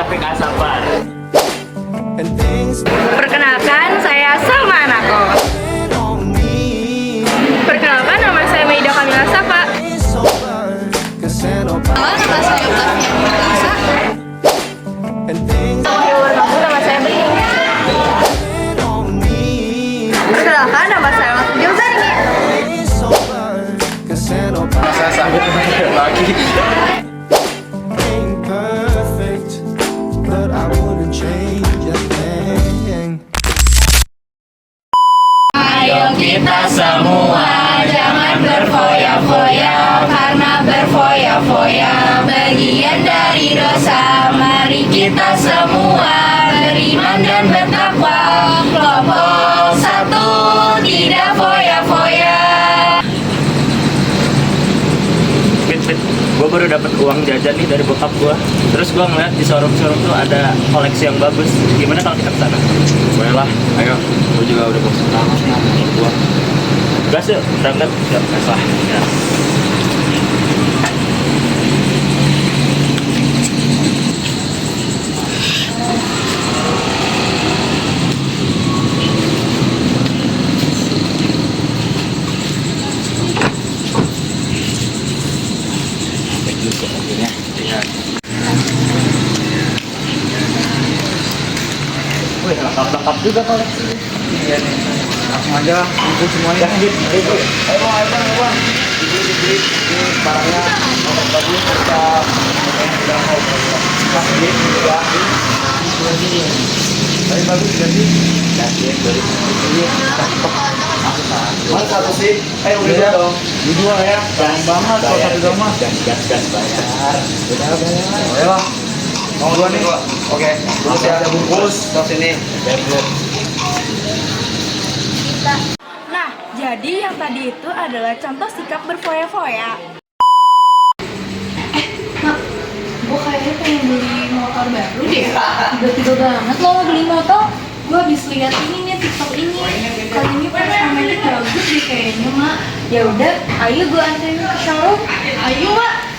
Rafiq Asafar. Perkenalkan, saya Salma Anako. Perkenalkan, nama saya Maida Kamila Safa. Halo, nama saya Octavia Nurulisa. Nama saya Bening. Perkenalkan, nama saya Maksudnya Uzani. Saya sambil lagi. Ayo kita semua jangan berfoya-foya, karena berfoya-foya bagian dari dosa. Mari kita semua beriman dan bertakwa. Kelompok satu tidak foya-foya. Gue baru dapat uang jajan nih dari bokap gue. Terus gue ngeliat di showroom-showroom tuh ada koleksi yang bagus. Gimana kalau kita kesana? Boleh lah, ayo. Gue juga udah bosan banget nih gua. Gas yuk, berangkat. Yuk, gas lah. Ya. Wih, lengkap-lengkap juga koleksi. Iya nih, langsung aja kumpul semuanya. Ayo bang. Dibeli. Ini barangnya bagus kita udah mau kasih juga. Tapi bagus jadi. Kasih dari ini cakep. Mas satu sih. Ayo udah dong. Dijual ya. Gampang banget kalau satu dong mas. Gas bayar. Udah bayar. Boleh lah. Mau dua nih. Oke. Terus ya ada bungkus. Terus sini. Nah, jadi yang tadi itu adalah contoh sikap berfoya-foya. Mak, gue kayaknya pengen beli motor baru deh. Tiba-tiba banget lo mau beli motor. Gue habis lihat ini nih TikTok ini. Kali ini performanya bagus deh kayaknya, Mak. Ya udah, ayo gue anterin ke showroom. Ayo, Mak.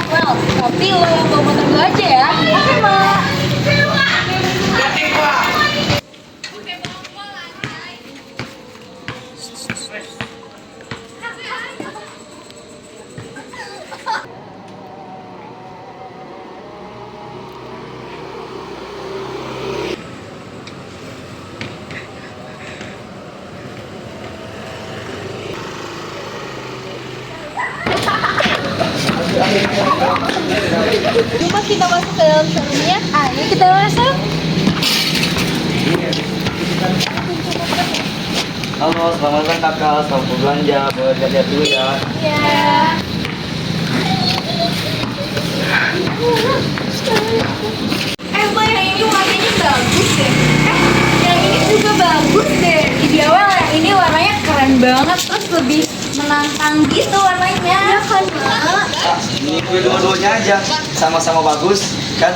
Well, tapi lo yang bawa motor gue aja ya. Oke, Mak. Yuk, kita masuk ke dalam showroomnya. Ayo kita masuk. Halo, selamat datang kakak. Selamat berbelanja. Boleh lihat dulu ya. Ya. Mbak, yang ini warnanya bagus deh. Yang ini juga bagus deh. Di awal yang ini warnanya keren banget, terus lebih menantang gitu warnanya. Ya kan, Mak? Ini gue dua-duanya aja. Sama-sama bagus, kan?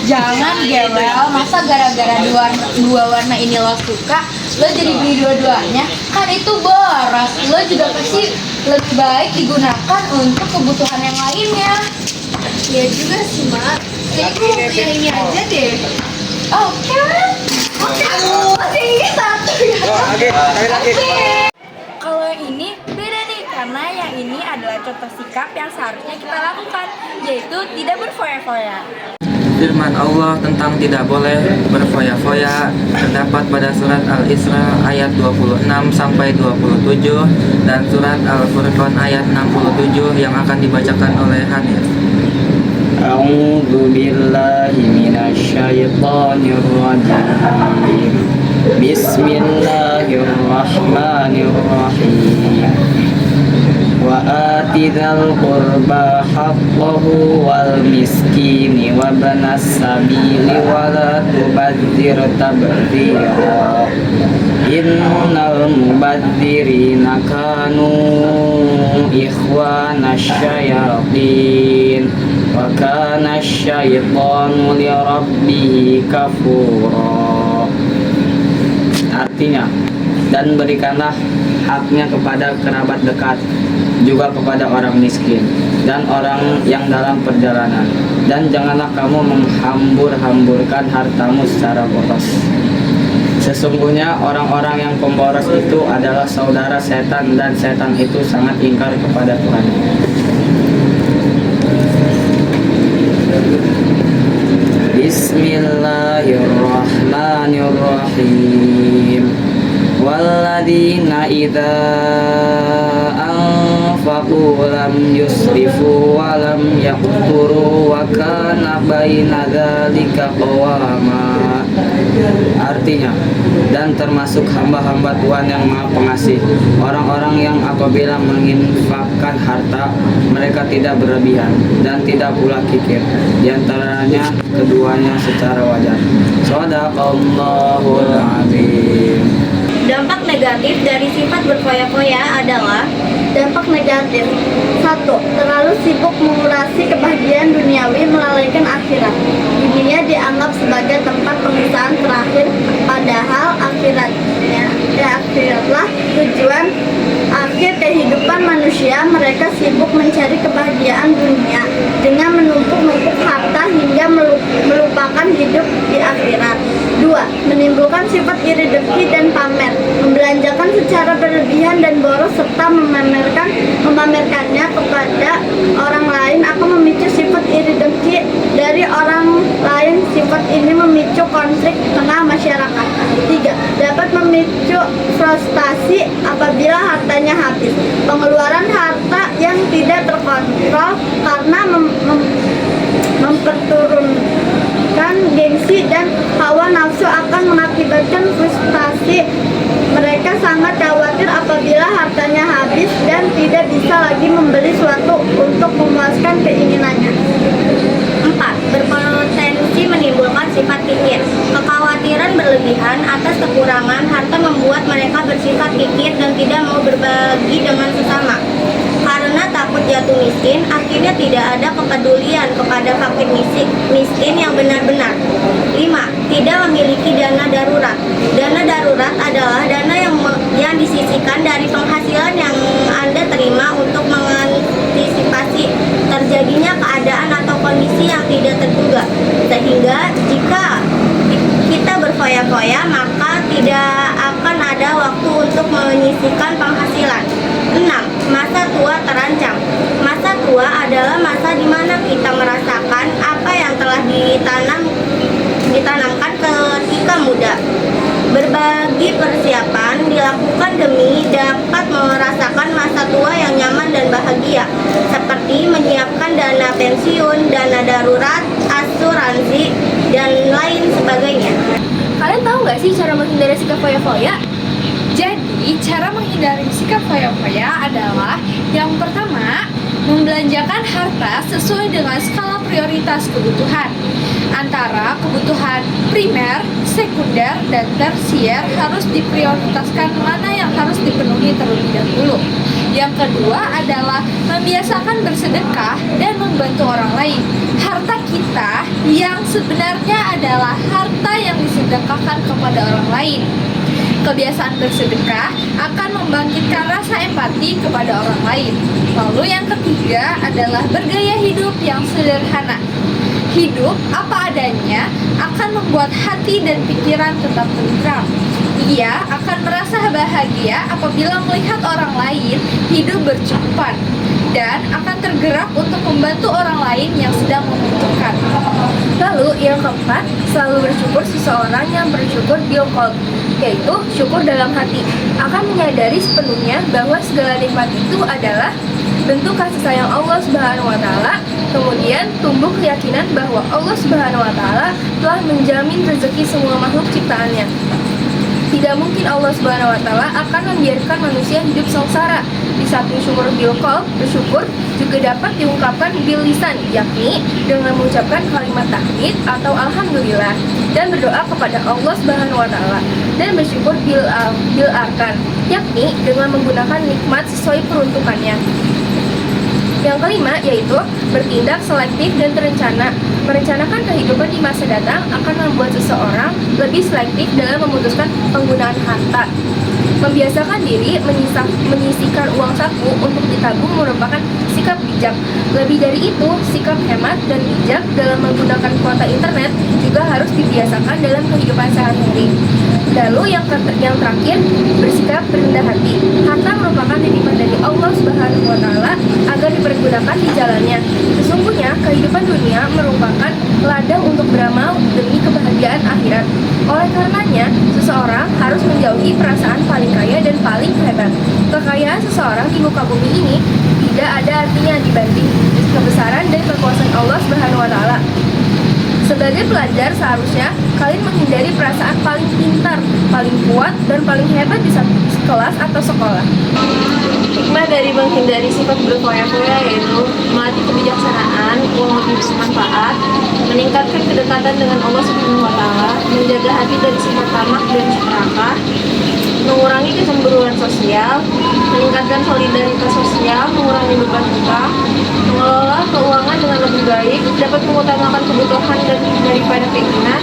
Jangan gewel, masa gara-gara dua warna ini lo suka, lo jadi beli dua-duanya? Kan itu boros, lo juga pasti lebih baik digunakan untuk kebutuhan yang lainnya. Ya juga sih, Mak. Kayaknya gue mau beli yang ini aja deh. Oke, masih ini satu ya. Oke, sekali lagi. Kalau yang ini beda nih, karena yang ini adalah contoh sikap yang seharusnya kita lakukan, yaitu tidak berfoya-foya. Firman Allah tentang tidak boleh berfoya-foya terdapat pada surat Al-Isra ayat 26 sampai 27 dan surat Al-Furqan ayat 67 yang akan dibacakan oleh Hanif. A'udzu billahi minasyaitonir rajim. Bismillahirrahmanirrahim. Wa atidal qurba haqqahu wal miskini wa banas sabili wa la tubadzir tabdzira. Innal mubadzirina kanu ikhwanasy syayatin wa kana syaitanu li rabbih kafura. Artinya, dan berikanlah haknya kepada kerabat dekat juga kepada orang miskin dan orang yang dalam perjalanan. Dan janganlah kamu menghambur-hamburkan hartamu secara boros. Sesungguhnya orang-orang yang pemboros itu adalah saudara setan, dan setan itu sangat ingkar kepada Tuhan. Bismillahirrahmanirrahim. Walladzina idza anfaqu lam yusrifu wa lam yaqturu wa kana baina dzalika qawama. Artinya, dan termasuk hamba-hamba Tuhan yang Maha Pengasih, orang-orang yang apabila menginfakkan harta, mereka tidak berlebihan dan tidak pula kikir. Di antaranya keduanya secara wajar. Shadaqallahul azim. Dampak negatif dari sifat berfoya-foya adalah dampak negatif. 1. Terlalu sibuk mengurasi kebahagiaan duniawi melalaikan akhirat. Dunia dianggap sebagai tempat pengisahan terakhir, padahal akhiratlah tujuan akhir kehidupan manusia. Mereka sibuk mencari kebahagiaan dunia dengan menumpuk-numpuk harta hingga melupakan hidup di akhirat. 2. Menimbulkan sifat iri dengki dan pamer, membelanjakan secara berlebihan dan boros serta memamerkannya kepada orang lain akan memicu sifat iri dengki dari orang lain. Sifat ini memicu konflik tengah masyarakat. 3. Dapat memicu frustasi apabila hartanya habis. Pengeluaran harta yang tidak terkontrol karena memperturunkan gengsi dan hawa nafsu akan mengakibatkan frustasi. Mereka sangat khawatir apabila hartanya habis dan tidak bisa lagi membeli sesuatu untuk memuaskan keinginannya. 4. Berpotensi menimbulkan sifat kikir. Kekhawatiran berlebihan atas kekurangan harta membuat mereka bersifat kikir dan tidak mau berbagi dengan sesama. Karena takut jatuh miskin, akhirnya tidak ada kepedulian kepada fakir miskin yang benar-benar. 5. Tidak memiliki dana darurat. Dana darurat adalah dana yang disisihkan dari penghasilan yang Anda terima untuk mengantisipasi terjadinya keadaan atau kondisi yang tidak terduga. Sehingga jika kita berfoya-foya, maka tidak akan ada waktu untuk menyisihkan penghasilan. 6. Masa tua terancam. Masa tua adalah masa di mana kita merasakan apa yang telah ditanamkan ketika muda. Berbagi persiapan dilakukan demi dapat merasakan masa tua yang nyaman dan bahagia, seperti menyiapkan dana pensiun, dana darurat, asuransi, dan lain sebagainya. Kalian tahu nggak sih cara menghindari sikap foya-foya? Jadi, cara menghindari sikap foya-foya adalah yang pertama, membelanjakan harta sesuai dengan skala prioritas kebutuhan. Antara kebutuhan primer, sekunder, dan tersier harus diprioritaskan mana yang harus dipenuhi terlebih dahulu. Yang kedua adalah membiasakan bersedekah dan membantu orang lain. Harta kita yang sebenarnya adalah harta yang disedekahkan kepada orang lain. Kebiasaan bersedekah akan membangkitkan rasa empati kepada orang lain. Lalu yang ketiga adalah bergaya hidup yang sederhana. Hidup apa adanya akan membuat hati dan pikiran tetap tentram. Ia akan merasa bahagia apabila melihat orang lain hidup bercukupan dan akan tergerak untuk membantu orang lain yang sedang membutuhkan. Lalu yang keempat, selalu bersyukur. Seseorang yang bersyukur bil qalb, yaitu syukur dalam hati, akan menyadari sepenuhnya bahwa segala nikmat itu adalah bentuk kasih sayang Allah Subhanahu wa taala. Kemudian tumbuh keyakinan bahwa Allah Subhanahu wa taala telah menjamin rezeki semua makhluk ciptaannya. Tidak mungkin Allah Subhanahu wa taala akan membiarkan manusia hidup sengsara. Di samping syukur bil qalb, bersyukur juga dapat diungkapkan bil lisan, yakni dengan mengucapkan kalimat tahmid atau alhamdulillah dan berdoa kepada Allah Subhanahu wa taala, dan bersyukur bil arkan, yakni dengan menggunakan nikmat sesuai peruntukannya. Yang kelima yaitu bertindak selektif dan terencana. Merencanakan kehidupan di masa datang akan membuat seseorang lebih selektif dalam memutuskan penggunaan harta. Membiasakan diri menyisihkan uang saku untuk ditabung merupakan sikap bijak. Lebih dari itu, sikap hemat dan bijak dalam menggunakan kuota internet juga harus dibiasakan dalam kehidupan sehari-hari. Lalu yang terakhir, bersikap berendah hati. Harta merupakan titipan dari Allah Subhanahu wa Ta'ala agar dipergunakan di jalannya. Sesungguhnya kehidupan dunia merupakan ladang untuk beramal demi kebahagiaan akhirat. Oleh karenanya, seseorang harus menjauhi perasaan paling kaya dan paling hebat. Kekayaan seseorang di muka bumi ini tidak ada artinya dibanding kebesaran dan kekuasaan Allah Subhanahu wa Ta'ala. Sebagai pelajar, seharusnya kalian menghindari perasaan paling pintar, paling kuat, dan paling hebat di satu kelas atau sekolah. Hikmah dari menghindari sifat berfoya-foya yaitu melatih kebijaksanaan, uang lebih bermanfaat, meningkatkan kedekatan dengan Allah Subhanahu wa Ta'ala, menjaga hati dari sifat tamak dan serakah, mengurangi kecemburuan sosial, meningkatkan solidaritas sosial, mengurangi beban utang, mengelola keuangan dengan lebih baik, dapat mengutamakan kebutuhan daripada keinginan,